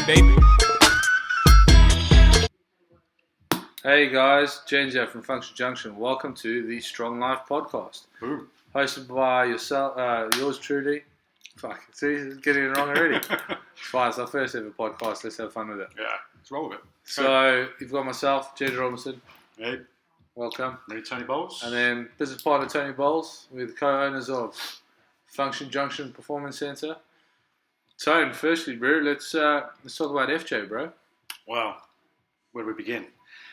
baby. Hey guys, James here from Function Junction. Welcome to the Strong Life podcast, hosted by yours truly. Fuck, see, it's getting it wrong already. It's fine, it's our first ever podcast. Let's have fun with it. Yeah, let's roll with it. So you've got myself, James Robinson. Hey, Welcome. me, Tony Bowles. And then business partner Tony Bowles. We're the co-owners of Function Junction Performance Centre. Tone, firstly, bro, let's talk about FJ, bro. Well, where do we begin?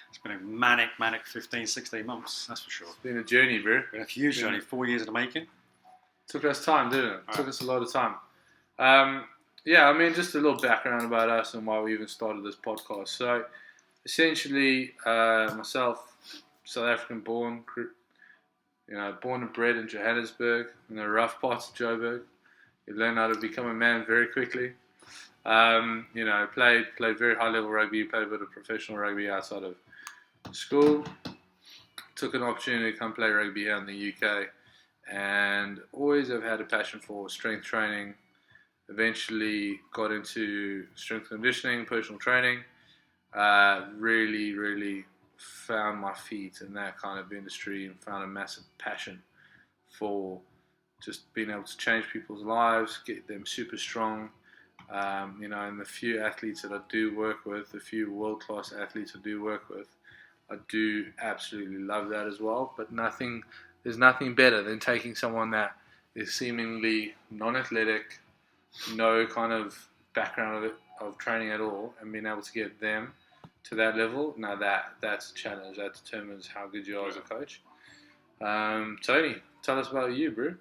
It's been a manic 15, 16 months, that's for sure. It's been a journey, bro. Been a huge journey, 4 years in the making. Took us time, didn't it? Took us a lot of time. Just a little background about us and why we even started this podcast. So, essentially, myself, South African born, born and bred in Johannesburg, in the rough parts of Joburg. You learn how to become a man very quickly. Played very high level rugby, played a bit of professional rugby outside of school. Took an opportunity to come play rugby here in the UK, and always have had a passion for strength training. Eventually got into strength conditioning, personal training. Really found my feet in that kind of industry and found a massive passion for just being able to change people's lives, get them super strong. And the few athletes that I do work with, the few world-class athletes I do work with, I do absolutely love that as well. But there's nothing better than taking someone that is seemingly non-athletic, no kind of background of training at all, and being able to get them to that level. Now that's a challenge. That determines how good you are as a coach. Tony, tell us about you, bro.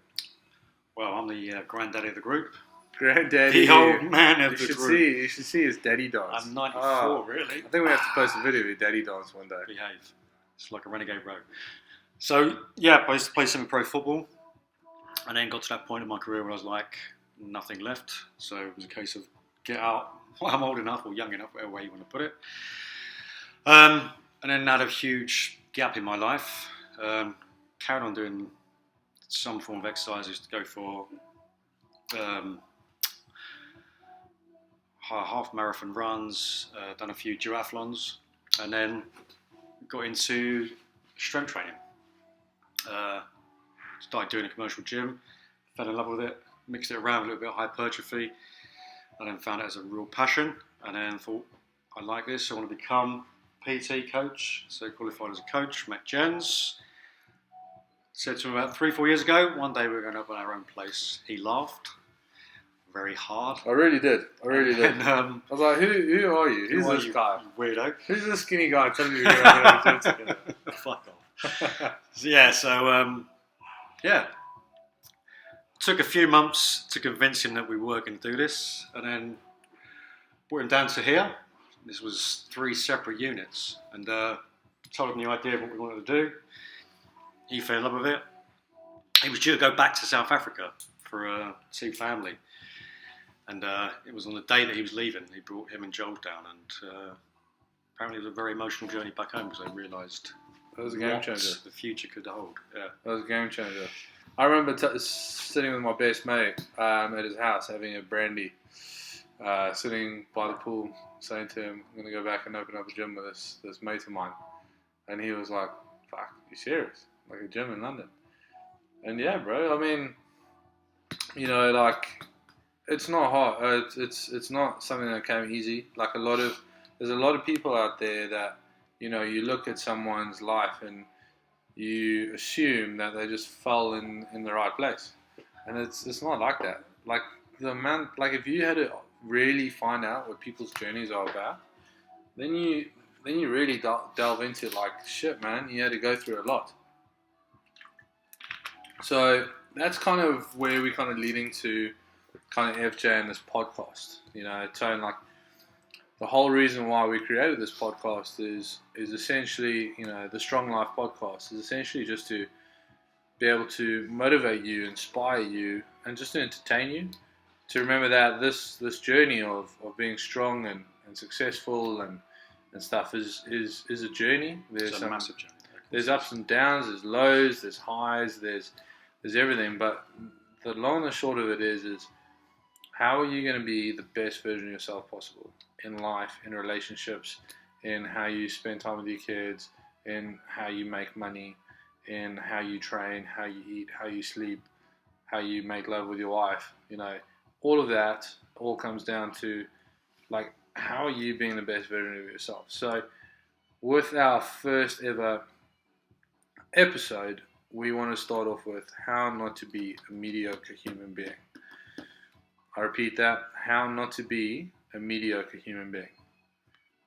Well, I'm the granddaddy of the group. Granddaddy. The old man of the group. You should see his daddy dance. I'm 94, really. I think we have to post a video of your daddy dance one day. Behave. It's like a renegade road. So, yeah, I used to play semi-pro football, and then got to that point in my career where I was like, nothing left. So it was a case of get out while I'm old enough or young enough, whatever way you want to put it. And then had a huge gap in my life. Carried on doing some form of exercises to go for half marathon runs, done a few duathlons, and then got into strength training. Started doing a commercial gym, fell in love with it, mixed it around with a little bit of hypertrophy, and then found it as a real passion, and then thought, I like this, I want to become PT coach, so qualified as a coach, met Jens, said to him about 3-4 years ago, one day we were going to open our own place. He laughed very hard. I really did. And, I was like, who are you? Who's this guy? Weirdo. Who's this skinny guy telling me we're going to open a gym together? Fuck off. Took a few months to convince him that we were going to do this, and then brought him down to here. This was 3 separate units, and told him the idea of what we wanted to do. He fell in love with it. He was due to go back to South Africa for see family, and it was on the day that he was leaving. He brought him and Joel down, and apparently it was a very emotional journey back home because they realised that was a game changer. The future could hold. Yeah, that was a game changer. I remember sitting with my best mate at his house having a brandy, sitting by the pool, saying to him, "I'm going to go back and open up a gym with this mate of mine," and he was like, "Fuck, you serious? Like a gym in London?" And yeah, bro. I mean, it's not hard. It's not something that came easy. Like there's a lot of people out there that you look at someone's life and you assume that they just fell in the right place, and it's not like that. Like if you had to really find out what people's journeys are about, then you really delve into like shit, man. You had to go through a lot. So that's kind of where we're kind of leading to kind of FJ and this podcast. Tone, like the whole reason why we created this podcast is essentially, the Strong Life podcast is essentially just to be able to motivate you, inspire you, and just to entertain you. To remember that this journey of being strong and successful and stuff is a journey. It's a massive journey. There's ups and downs, there's lows, there's highs, there's everything. But the long and the short of it is how are you going to be the best version of yourself possible in life, in relationships, in how you spend time with your kids, in how you make money, in how you train, how you eat, how you sleep, how you make love with your wife. All of that all comes down to, like, how are you being the best version of yourself? So with our first ever episode, we want to start off with how not to be a mediocre human being. I repeat that, how not to be a mediocre human being.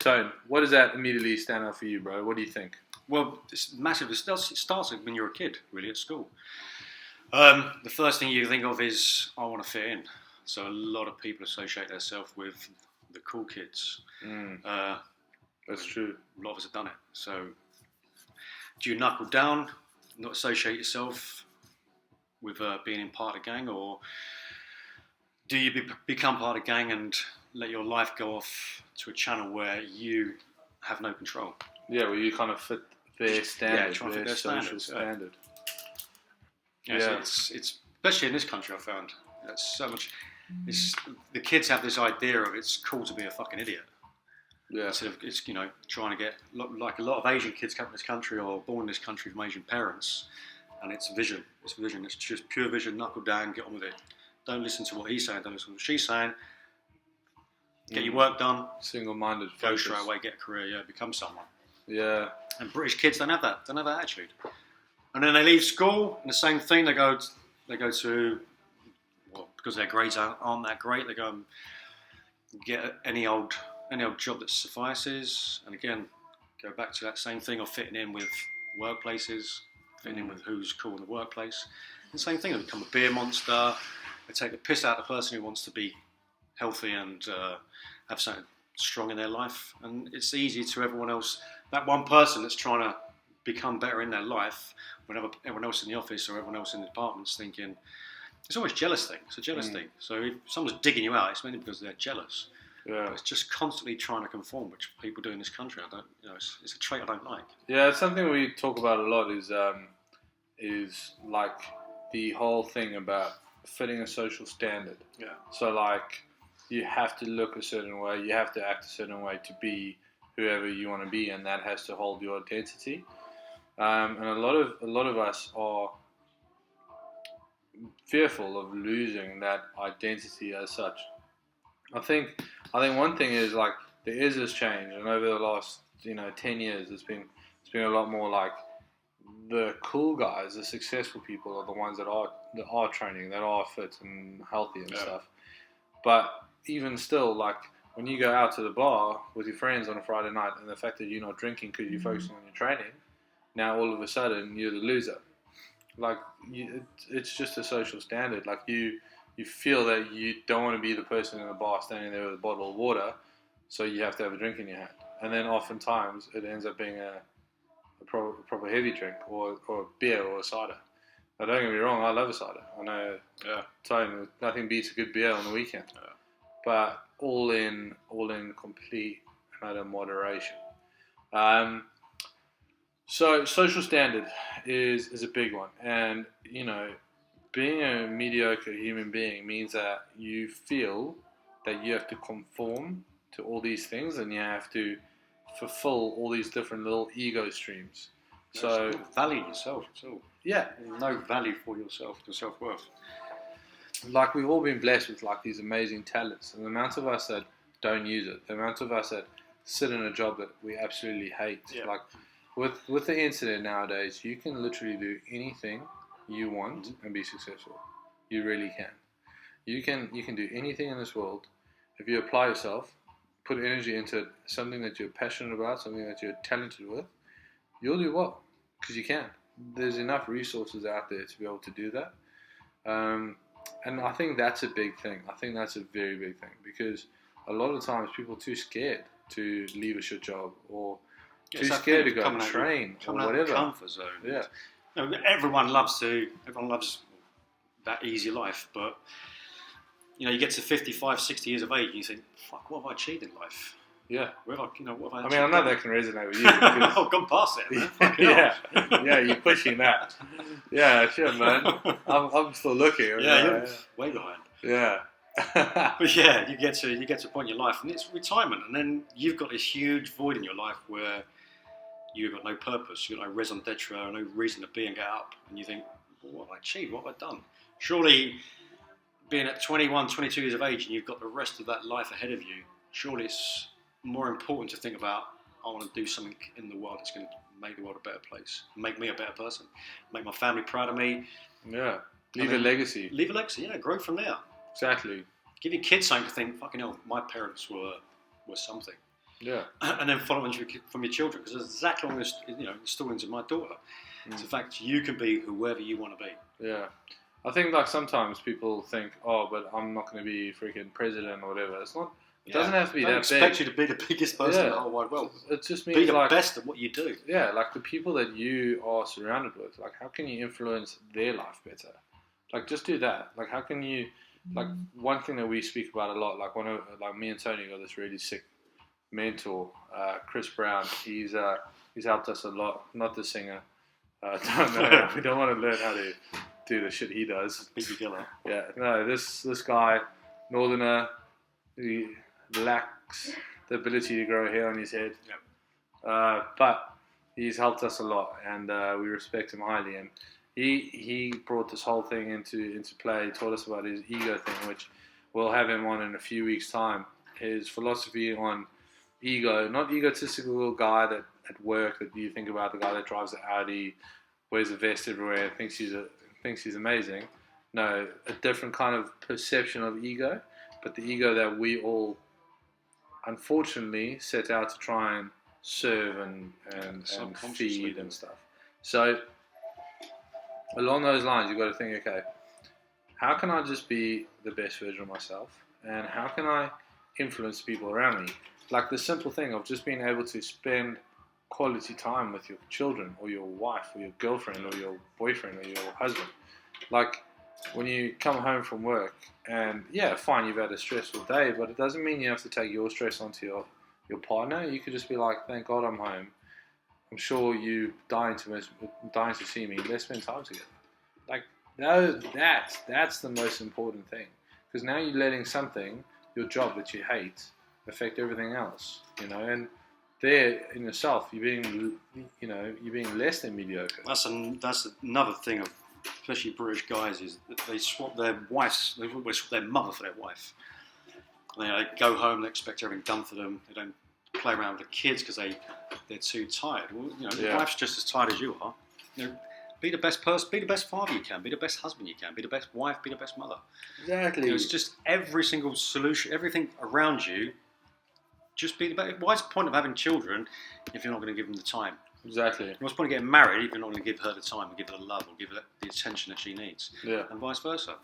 Tone, what does that immediately stand out for you, bro? What do you think? Well, it's massive. It starts when you're a kid, really, at school. The first thing you think of is, I want to fit in. So a lot of people associate themselves with the cool kids. That's true. A lot of us have done it. So do you knuckle down, not associate yourself with being in part of a gang, or do you become part of a gang and let your life go off to a channel where you have no control? Yeah, where you kind of fit their standard, try and fit their social standard. Yeah. So it's especially in this country, I found that's so much. The kids have this idea of it's cool to be a fucking idiot. Yeah. Instead of trying to get, like a lot of Asian kids come to this country or born in this country from Asian parents, and it's vision. It's just pure vision. Knuckle down, get on with it. Don't listen to what he's saying. Don't listen to what she's saying. Get your work done. Single-minded. Go focus. straight away. Get a career. Yeah, become someone. Yeah. And British kids don't have that. Don't have that attitude. And then they leave school, and the same thing. They go to, well, because their grades aren't that great. They go and get any old job that suffices. And again, go back to that same thing of fitting in with workplaces, fitting in with who's cool in the workplace. And same thing. They become a beer monster. They take the piss out of the person who wants to be healthy and have something strong in their life. And it's easy to everyone else. That one person that's trying to become better in their life, whenever everyone else in the office or everyone else in the department's thinking, it's always a jealous thing. It's a jealous thing. So if someone's digging you out, it's mainly because they're jealous. Yeah. But it's just constantly trying to conform, which people do in this country. It's a trait I don't like. Yeah, it's something we talk about a lot. Is like the whole thing about fitting a social standard. Yeah. So like, you have to look a certain way, you have to act a certain way to be whoever you want to be, and that has to hold your identity. And a lot of us are fearful of losing that identity as such. I think one thing is, like, there is this change, and over the last 10 years, it's been a lot more like the cool guys, the successful people are the ones that are training, that are fit and healthy and stuff. But even still, like, when you go out to the bar with your friends on a Friday night, and the fact that you're not drinking because you're focusing on your training, now all of a sudden you're the loser. Like, it's just a social standard. Like, you feel that you don't want to be the person in the bar standing there with a bottle of water, so you have to have a drink in your hand. And then oftentimes it ends up being a proper heavy drink, or a beer or a cider. Now, don't get me wrong, I love a cider. I know, Tone, nothing beats a good beer on the weekend. Yeah. But all in complete and utter moderation. So social standard is a big one, and being a mediocre human being means that you feel that you have to conform to all these things, and you have to fulfill all these different little ego streams. So value yourself too. Yeah, no value for yourself, your self-worth. Like, we've all been blessed with like these amazing talents, and the amount of us that don't use it, the amount of us that sit in a job that we absolutely hate. Yeah. Like, with the internet nowadays, you can literally do anything you want and be successful. You really can. You can do anything in this world if you apply yourself, put energy into it, something that you're passionate about, something that you're talented with. You'll do well, because you can. There's enough resources out there to be able to do that. And I think that's a big thing. I think that's a very big thing, because a lot of times people are too scared to leave a shit job, or too scared to go and train, or whatever. Out of the comfort zone. Yeah. Everyone loves that easy life, but you get to 55, 60 years of age, and you think, fuck, what have I achieved in life? Yeah. What have I I mean, I know that can resonate with you. I've gone past it, man. Yeah, you're pushing that. Yeah, sure, man. I'm still looking. Yeah, you're way behind. Yeah. But yeah, you get to a point in your life, and it's retirement, and then you've got this huge void in your life where you've got no purpose, you've got no raison d'etre, no reason to be and get up, and you think, well, what have I achieved? What have I done? Surely, being at 21, 22 years of age, and you've got the rest of that life ahead of you, surely it's more important to think about, I want to do something in the world that's going to make the world a better place, make me a better person, make my family proud of me. Yeah. Leave a legacy. Leave a legacy, yeah, grow from there. Exactly. Give your kids something to think, fucking hell, my parents were something. Yeah. And then follow on from your children, because it's exactly along this, installing into my daughter. It's the fact you can be whoever you want to be. Yeah. I think like sometimes people think, oh, but I'm not going to be freaking president or whatever. It's not. It doesn't have to be that big. I expect you to be the biggest person in the whole wide world. It just means be the best at what you do. Yeah, like the people that you are surrounded with. Like, how can you influence their life better? Like, just do that. Like, how can you? Like, one thing that we speak about a lot. Like me and Tony got this really sick mentor, Chris Brown. He's helped us a lot. Not the singer. Don't know. We don't want to learn how to do the shit he does. Beat your killer. Yeah. No. This guy, Northerner, he lacks the ability to grow hair on his head. Yep. But he's helped us a lot, and we respect him highly. And he brought this whole thing into play. He taught us about his ego thing, which we'll have him on in a few weeks' time. His philosophy on ego, not egotistical guy that at work that you think about, the guy that drives the Audi, wears a vest everywhere, thinks he's amazing. No, a different kind of perception of ego, but the ego that we all unfortunately set out to try and serve and feed and stuff. So along those lines, you've got to think, okay, how can I just be the best version of myself, and how can I influence people around me? Like the simple thing of just being able to spend quality time with your children or your wife or your girlfriend or your boyfriend or your husband. Like when you come home from work, and yeah, fine, you've had a stressful day, but it doesn't mean you have to take your stress onto your partner. You could just be like, thank God I'm home. I'm sure you dying to see me. Let's spend time together. Like, no, that's the most important thing, because now you're letting something, your job that you hate, affect everything else. And there in yourself, you're being less than mediocre. That's another thing of especially British guys, is that they swap their wives, they swap their mother for their wife. They go home, they expect everything done for them. They don't play around with the kids because they're too tired. Well, your wife's just as tired as you are. Be the best person, be the best father you can, be the best husband you can, be the best wife, be the best mother. Exactly. It's just every single solution, everything around you. Just be the best. What's the point of having children if you're not going to give them the time? Exactly. What's the point of getting married if you're not going to give her the time, or give her the love, or give her the attention that she needs? Yeah. And vice versa.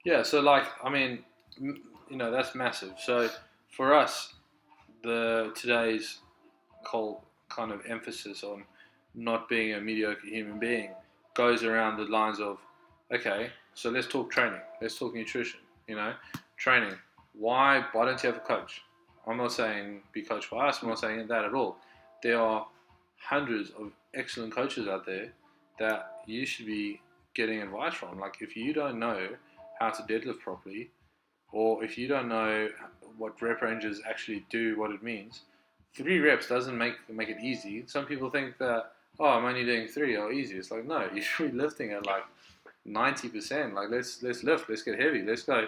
Yeah. So, that's massive. So, for us, today's whole kind of emphasis on not being a mediocre human being goes around the lines of, okay, so let's talk training, let's talk nutrition. Training. Why don't you have a coach? I'm not saying be coached by us. I'm not saying that at all. There are hundreds of excellent coaches out there that you should be getting advice from. Like, if you don't know how to deadlift properly, or if you don't know what rep ranges actually do, what it means, 3 reps doesn't make it easy. Some people think that, I'm only doing 3, easy. It's like, no, you should be lifting at like 90%. Like, let's lift, let's get heavy, let's go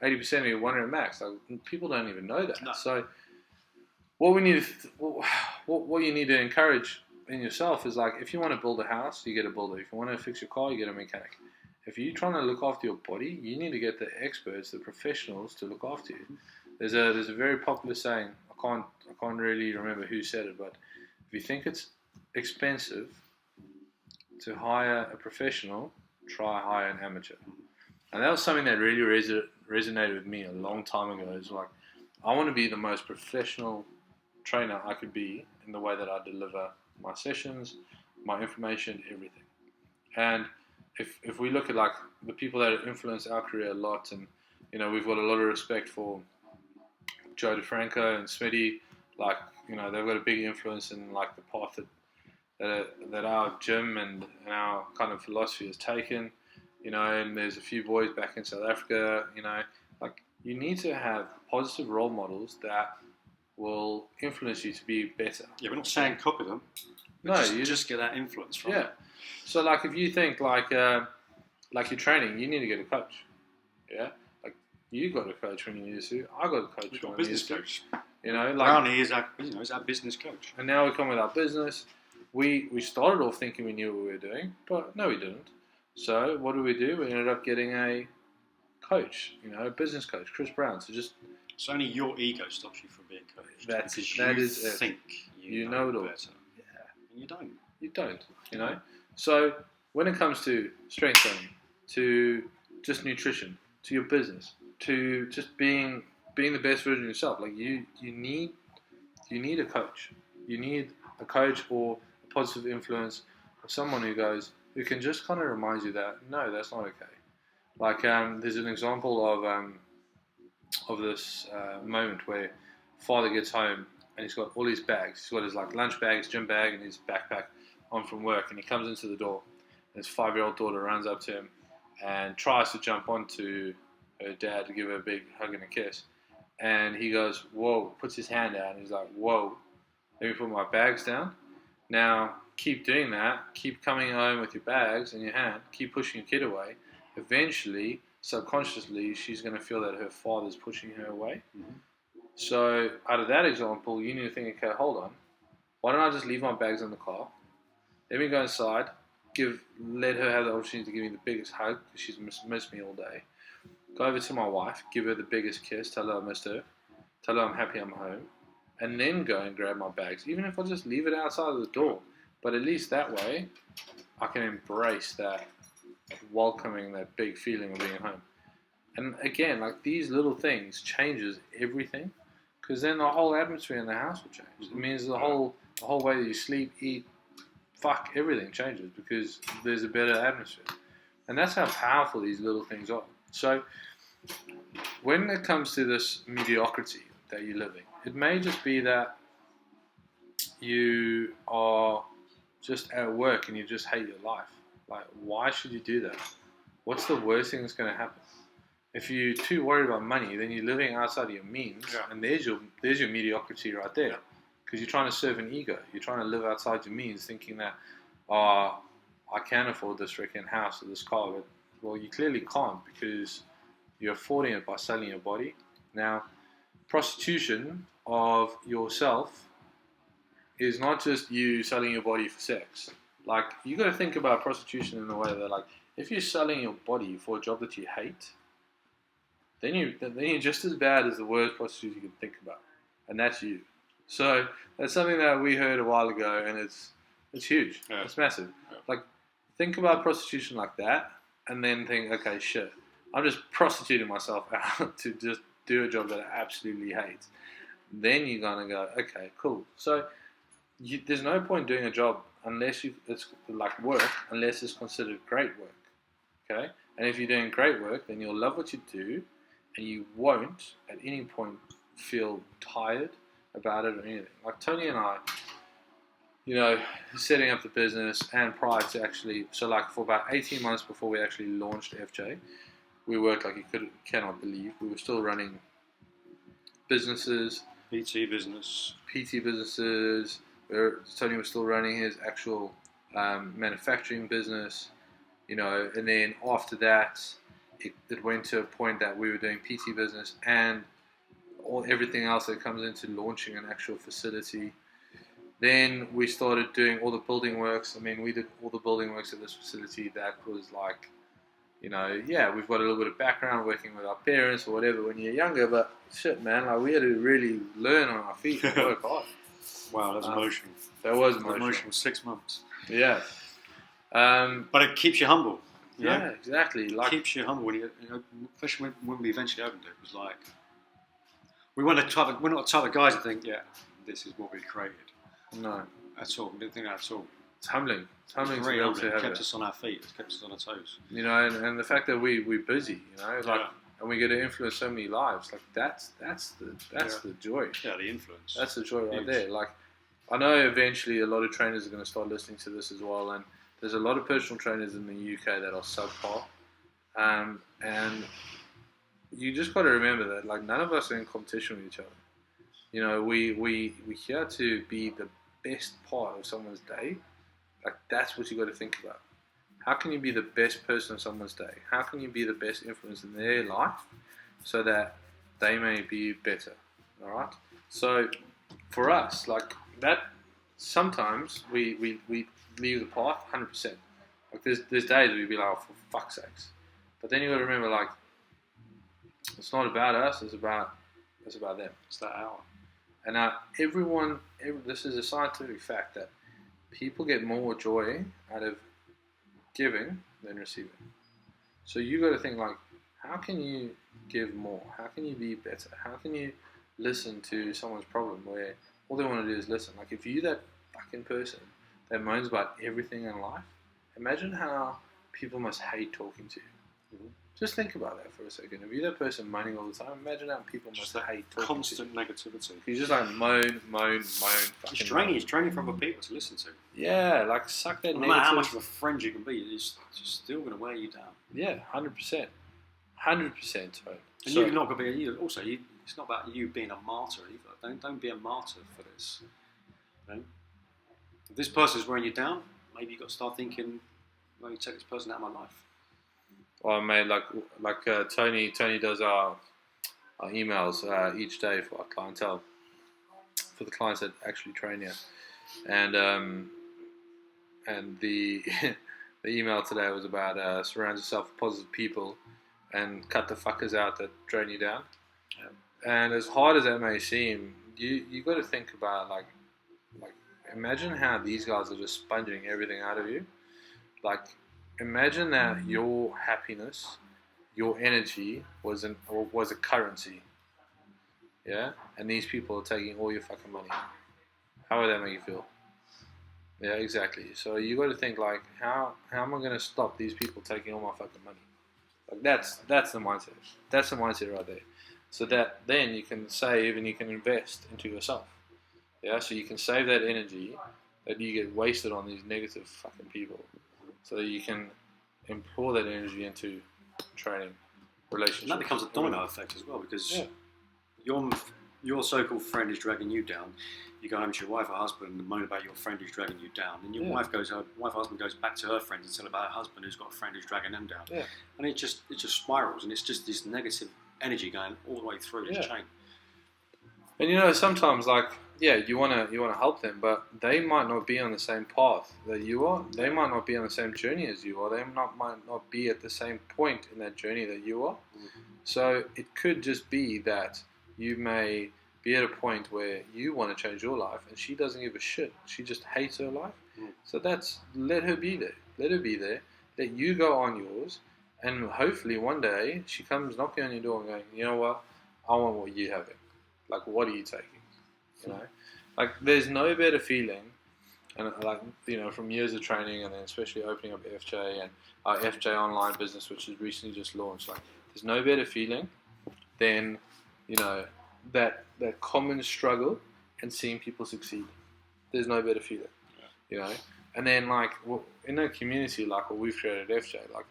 80% of your 1 rep max. Like, people don't even know that. No. So what you need to encourage in yourself is, like, if you want to build a house, you get a builder. If you want to fix your car, you get a mechanic. If you're trying to look after your body, you need to get the experts, the professionals to look after you. There's a very popular saying. I can't really remember who said it, but if you think it's expensive to hire a professional, try hire an amateur. And that was something that really resonated with me a long time ago. It's like, I want to be the most professional trainer I could be in the way that I deliver my sessions, my information, everything. And if we look at like the people that have influenced our career a lot, and we've got a lot of respect for Joe DeFranco and Smitty, like they've got a big influence in like the path that our gym and our kind of philosophy has taken. And there's a few boys back in South Africa, Like, you need to have positive role models that will influence you to be better. Yeah, we're not saying copy them. No, you just get that influence from yeah. it. So, like, if you think like your training, you need to get a coach. Yeah, like you got a coach when you needed to. I got a coach We've when got I a needed business to. coach. You know, like Brownie is our business coach. and now we come with our business. We started off thinking we knew what we were doing, but no, we didn't. So what did? We ended up getting a coach, a business coach, Chris Brown. So just It's only your ego stops you from being coached. That because is you it. think You know it all. better. Yeah. And you don't. You don't. So when it comes to strength training, to just nutrition, to your business, to just being the best version of yourself, like you need a coach. You need a coach or a positive influence of someone who can just kind of remind you that no, that's not okay. Like there's an example of this moment where father gets home and he's got all his bags. He's got his like lunch bag, his gym bag, and his backpack on from work. And he comes into the door. And his 5-year-old daughter runs up to him and tries to jump onto her dad to give her a big hug and a kiss. And he goes, "Whoa!" Puts his hand out and he's like, "Whoa! Let me put my bags down. Now keep doing that. Keep coming home with your bags in your hand. Keep pushing your kid away. Eventually, subconsciously, she's going to feel that her father's pushing her away." Mm-hmm. So out of that example, you need to think, okay, hold on. Why don't I just leave my bags in the car? Let me go inside. Let her have the opportunity to give me the biggest hug because she's missed me all day. Go over to my wife, give her the biggest kiss, tell her I missed her, tell her I'm happy I'm home, and then go and grab my bags, even if I just leave it outside of the door. But at least that way, I can embrace that welcoming, that big feeling of being home. And again, like these little things changes everything, because then the whole atmosphere in the house will change. It means the whole way that you sleep, eat, everything changes because there's a better atmosphere. And that's how powerful these little things are. So when it comes to this mediocrity that you're living, it may just be that you are just at work and you just hate your life. Like, why should you do that? What's the worst thing that's going to happen? If you're too worried about money, then you're living outside of your means, and there's your mediocrity right there. Because you're trying to serve an ego. You're trying to live outside your means, thinking that, I can afford this freaking house or this car. But, well, you clearly can't because you're affording it by selling your body. Now, prostitution of yourself is not just you selling your body for sex. Like, you got to think about prostitution in a way that, like, if you're selling your body for a job that you hate, then you're just as bad as the worst prostitute you can think about, and that's you. So that's something that we heard a while ago, and it's huge. Yeah. It's massive. Yeah. Like, think about prostitution like that, and then think, okay, shit, I'm just prostituting myself out to just do a job that I absolutely hate. Then you're gonna go, okay, cool. So there's no point doing a job unless it's like work, unless it's considered great work. Okay, and if you're doing great work, then you'll love what you do, and you won't at any point feel tired about it or anything. Like Tony and I, setting up the business and prior to actually, so like for about 18 months before we actually launched FJ, we worked like you cannot believe. We were still running businesses, PT businesses. Tony was still running his actual manufacturing business, and then after that, it went to a point that we were doing PT business and everything else that comes into launching an actual facility. Then we started doing all the building works. I mean, we did all the building works at this facility. That was like, we've got a little bit of background working with our parents or whatever when you're younger, but shit, man, like we had to really learn on our feet and work hard. Wow, that's emotional. That was emotional. 6 months. Yeah. But it keeps you humble. Yeah, exactly. Like, it keeps you humble when especially when we eventually opened it. It was like we're not the type of guys that think, this is what we created. No, at all. We didn't think that at all. It's humbling. It's humbling to be able to have kept us on our feet. It's kept us on our toes. And the fact that we're busy, and we get to influence so many lives. Like that's the joy. Yeah, the influence. That's the joy right there. Like, I know eventually a lot of trainers are going to start listening to this as well, and there's a lot of personal trainers in the UK that are subpar, and you just got to remember that like none of us are in competition with each other. You know, we here to be the best part of someone's day. Like that's what you got to think about. How can you be the best person in someone's day? How can you be the best influence in their life so that they may be better? All right. So for us, like that, sometimes we leave the path 100%. Like there's days where you'd be like, oh, for fuck's sakes. But then you got to remember, like, it's not about us. It's about them. It's that hour. And this is a scientific fact that people get more joy out of giving than receiving. So you got to think like, how can you give more? How can you be better? How can you listen to someone's problem where all they want to do is listen? Like if you're that fucking person that moans about everything in life, imagine how people must hate talking to you. Mm-hmm. Just think about that for a second. If you're that person moaning all the time, imagine how people must hate talking constant to you. negativity. You just like moan. It's draining from other people to listen to. Yeah, like suck that. No matter how much of a friend you can be, it's still going to wear you down. Yeah, 100%, 100%. And you're not going to be you. Also, it's not about you being a martyr either. Don't be a martyr for this. You know? If this person's wearing you down, maybe you've got to start thinking, well, you take this person out of my life. Well, mate, like Tony does our emails each day for our clientele, for the clients that actually train here, and the the email today was about surround yourself with positive people and cut the fuckers out that drain you down. Yeah. And as hard as that may seem, you got to think about like imagine how these guys are just sponging everything out of you, like. Imagine that your happiness, your energy was a currency, yeah, and these people are taking all your fucking money. How would that make you feel? Yeah, exactly. So you got to think like, how am I going to stop these people taking all my fucking money? Like that's the mindset. That's the mindset right there. So that then you can save and you can invest into yourself. Yeah, so you can save that energy that you get wasted on these negative fucking people. So that you can pour that energy into training, relationships. And that becomes a domino effect as well, because your so-called friend is dragging you down. You go home to your wife or husband and moan about your friend who's dragging you down. Then your wife or husband goes back to her friends and tell about her husband who's got a friend who's dragging them down. Yeah. And it just spirals, and it's just this negative energy going all the way through this chain. And you know, sometimes like, you wanna help them, but they might not be on the same path that you are. They might not be on the same journey as you are. They might not be at the same point in that journey that you are. Mm-hmm. So it could just be that you may be at a point where you want to change your life, and she doesn't give a shit. She just hates her life. Mm. So let her be there. Let her be there. Let you go on yours, and hopefully one day she comes knocking on your door and going, you know what, I want what you're having. Like, what are you taking? You know, like there's no better feeling, and like from years of training, and then especially opening up FJ and our FJ online business, which has recently just launched. Like, there's no better feeling than that common struggle and seeing people succeed. There's no better feeling, And then like in a community like what we've created at FJ, like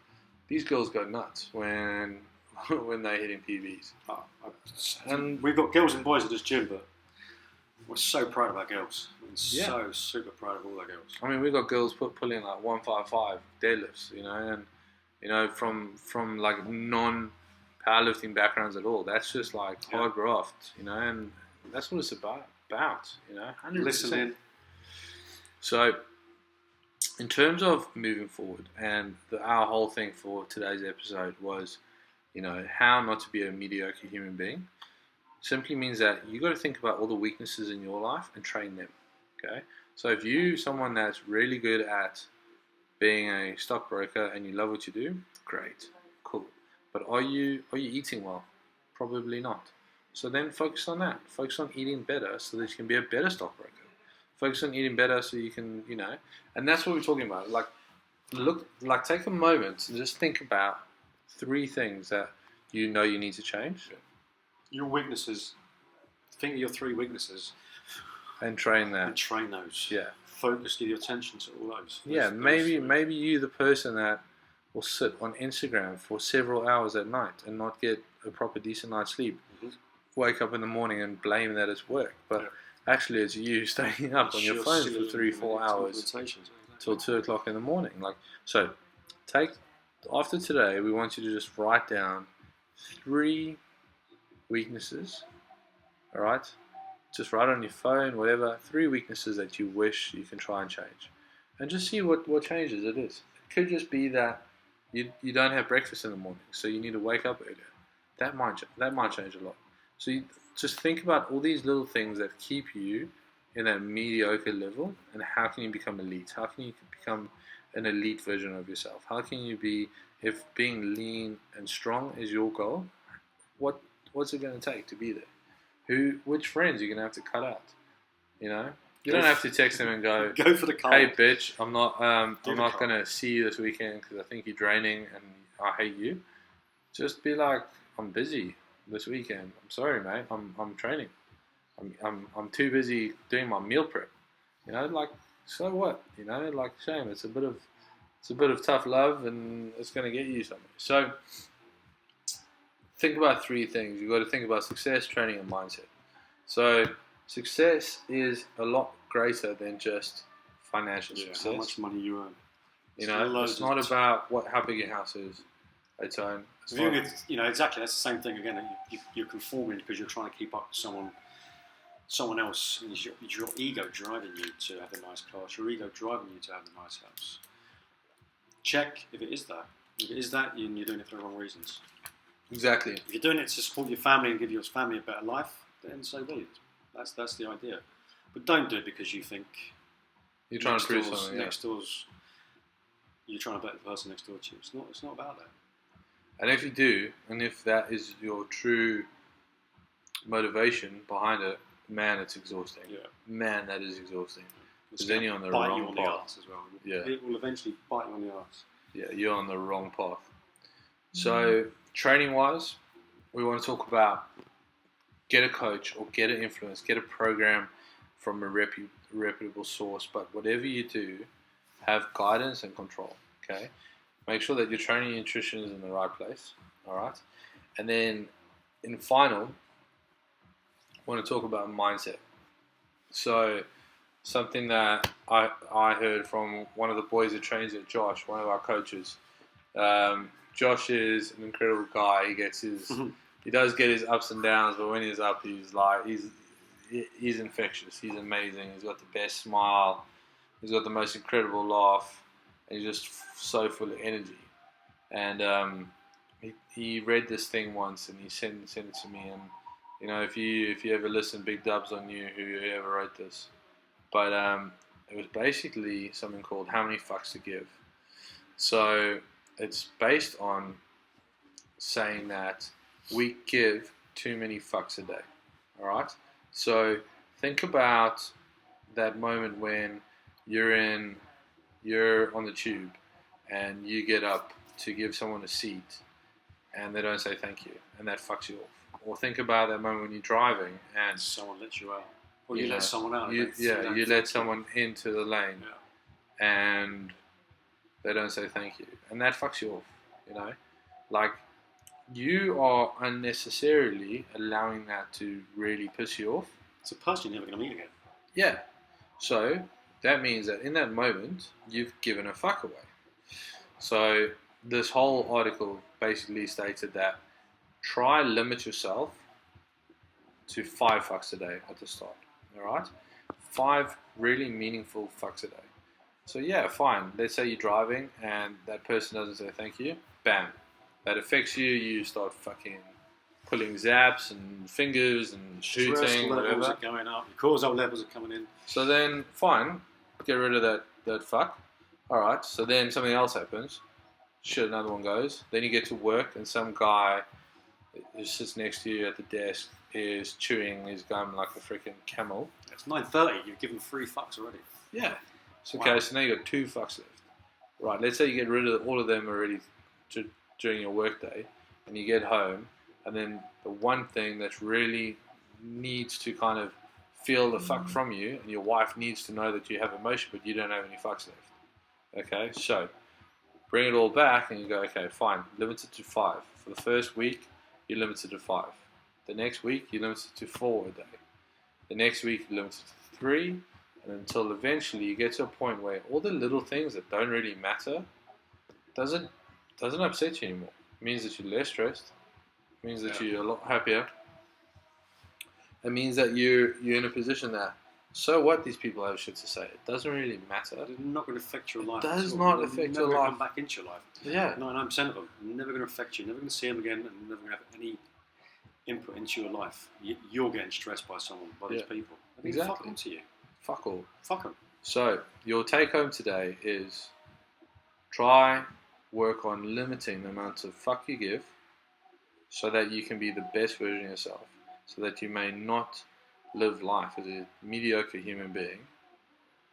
these girls go nuts when they're hitting PBs. And we've got girls and boys at this gym, but we're so proud of our girls. We're so super proud of all our girls. I mean, we've got girls pulling like 155 deadlifts, and from like non-powerlifting backgrounds at all. That's just like hard graft, and that's what it's about, 100%. Listening. So, in terms of moving forward, and our whole thing for today's episode was, how not to be a mediocre human being. Simply means that you got to think about all the weaknesses in your life and train them. Okay, so if you're someone that's really good at being a stockbroker and you love what you do, great, cool. But are you eating well? Probably not. So then focus on that. Focus on eating better so that you can be a better stockbroker. Focus on eating better so you can, and that's what we're talking about. Like take a moment and just think about 3 things that you need to change. Your weaknesses. Think of your 3 weaknesses. And train that. And train those. Yeah. Focus, give your attention to all those. Maybe you're the person that will sit on Instagram for several hours at night and not get a proper decent night's sleep. Wake up in the morning and blame that it's work, but actually it's you staying up on your phone for 3-4 hours till 2 o'clock in the morning. Like, so after today, we want you to just write down 3 weaknesses. All right, just write on your phone, whatever, 3 weaknesses that you wish you can try and change, and just see what changes it is. It could just be that you don't have breakfast in the morning, so you need to wake up earlier. That might change a lot. So you just think about all these little things that keep you in that mediocre level, and how can you become elite? How can you become an elite version of yourself? How can you be, if being lean and strong is your goal, what's it going to take to be there? Which friends you're going to have to cut out? You know, you don't have to text them and go for the cold. Hey bitch, I'm not going to see you this weekend because I think you're draining and I hate you. Just be like, I'm busy this weekend. I'm sorry, mate. I'm training. I'm too busy doing my meal prep. You know, like, so what? You know, like, shame. It's a bit of tough love, and it's going to get you somewhere. So think about 3 things. You've got to think about success, training, and mindset. So success is a lot greater than just financial success. How much money you earn. You know, it's not about how big your house is. It's you know, exactly. That's the same thing again. You're conforming because you're trying to keep up with someone else. And it's your ego driving you to have a nice class. Your ego driving you to have a nice house. Check if it is that. If it is that, you're doing it for the wrong reasons. Exactly. If you're doing it to support your family and give your family a better life, then so be it. That's the idea. But don't do it because you think you're trying to prove something. Next door's, you're trying to better the person next door to you. It's not about that. And if you do, and if that is your true motivation behind it, man, it's exhausting. Yeah. Man, that is exhausting. Because then you're on the wrong path as well. Yeah. It will eventually bite you on the arse. Yeah, you're on the wrong path. So, training-wise, we want to talk about get a coach or get an influence, get a program from a reputable source. But whatever you do, have guidance and control, okay? Make sure that your training and nutrition is in the right place, all right? And then in final, I want to talk about mindset. So something that I heard from one of the boys that trains at Josh, one of our coaches. Josh is an incredible guy. He does get his ups and downs, but when he's up, he's infectious. He's amazing. He's got the best smile. He's got the most incredible laugh. He's just so full of energy. And he read this thing once, and he sent it to me. And you know, if you ever listen, big dubs on you, whoever wrote this. But it was basically something called "How Many Fucks to Give." So it's based on saying that we give too many fucks a day. All right. So think about that moment when you're on the tube and you get up to give someone a seat and they don't say thank you, and that fucks you off. Or think about that moment when you're driving and someone lets you out, or you let someone out. You let someone into the lane, and they don't say thank you, and that fucks you off. You know, like, you are unnecessarily allowing that to really piss you off. It's a person you're never going to meet again. Yeah. So that means that in that moment, you've given a fuck away. So this whole article basically stated that try limit yourself to 5 fucks a day at the start. All right? 5 really meaningful fucks a day. So yeah, fine. Let's say you're driving and that person doesn't say thank you. Bam. That affects you. You start fucking pulling zaps and fingers and shooting. Stress levels whatever. are going up. Your cortisol levels are coming in. So then, fine. Get rid of that fuck. Alright, so then something else happens. Shit, another one goes. Then you get to work and some guy who sits next to you at the desk is chewing his gum like a freaking camel. It's 9:30. You've given 3 fucks already. Yeah. So, okay, so now you've got 2 fucks left. Right, let's say you get rid of all of them already during your work day, and you get home, and then the one thing that really needs to kind of feel the fuck from you, and your wife needs to know that you have emotion, but you don't have any fucks left. Okay, so bring it all back, and you go, okay, fine, limit it to 5. For the first week, you limit it to 5. The next week, you limit it to 4 a day. The next week, you limit it to 3, and until eventually you get to a point where all the little things that don't really matter doesn't upset you anymore. It means that you're less stressed. It means that you're a lot happier. It means that you're in a position that, so what these people have shit to say, it doesn't really matter. It's not going to affect your life. It does not affect your life. Come back into your life. Yeah. 99% of them never going to affect you. Never going to see them again, and never going to have any input into your life. You're getting stressed by someone, by these people. I mean, fuck them to you. Fuck all. Fuck them. So your take home today is try work on limiting the amount of fuck you give, so that you can be the best version of yourself, so that you may not live life as a mediocre human being,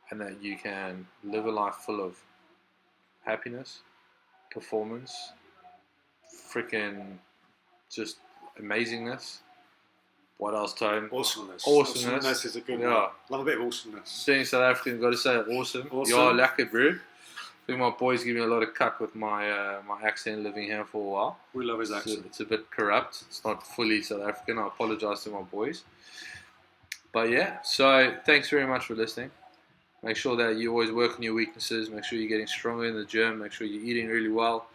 and that you can live a life full of happiness, performance, freaking just amazingness. What else, Tone? Awesomeness. Awesomeness Is a good one. Love a bit of awesomeness. Being South African, got to say awesome. You're lekker, bro. I think my boys give me a lot of cuck with my my accent living here for a while. We love his accent. It's a bit corrupt. It's not fully South African. I apologise to my boys. But yeah, so thanks very much for listening. Make sure that you always work on your weaknesses. Make sure you're getting stronger in the gym. Make sure you're eating really well.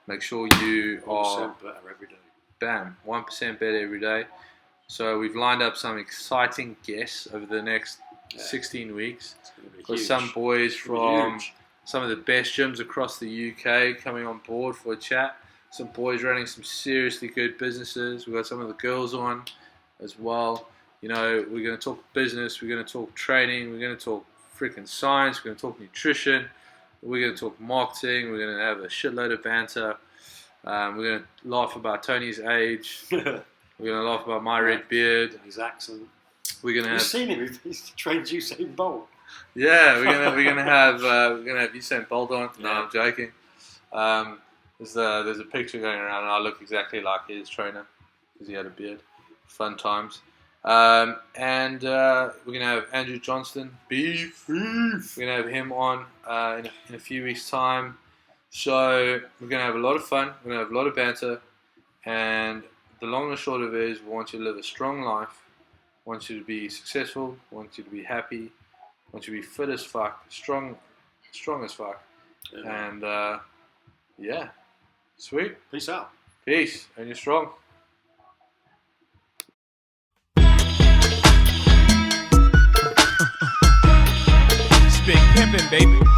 Make sure you are 1% better every day. Bam, 1% better every day. So we've lined up some exciting guests over the next 16 weeks. Got some boys from some of the best gyms across the UK coming on board for a chat. Some boys running some seriously good businesses. We've got some of the girls on as well. You know, we're going to talk business, we're going to talk training, we're going to talk freaking science, we're going to talk nutrition, we're going to talk marketing, we're going to have a shitload of banter. We're going to laugh about Tony's age. We're going to laugh about my red beard, his accent. We're going to have. You've seen him. He's trained Usain Bolt. Yeah, we're gonna have Usain Bolt on. No, I'm joking. There's a picture going around, and I look exactly like his trainer because he had a beard. Fun times. And we're gonna have Andrew Johnston, beef. We're gonna have him on in a few weeks' time. So we're gonna have a lot of fun. We're gonna have a lot of banter, and the long and short of it is, we want you to live a strong life. We want you to be successful. We want you to be happy. We want you to be fit as fuck, strong as fuck. Yeah. And yeah, sweet. Peace out. Peace, and you're strong. Big pimpin', baby.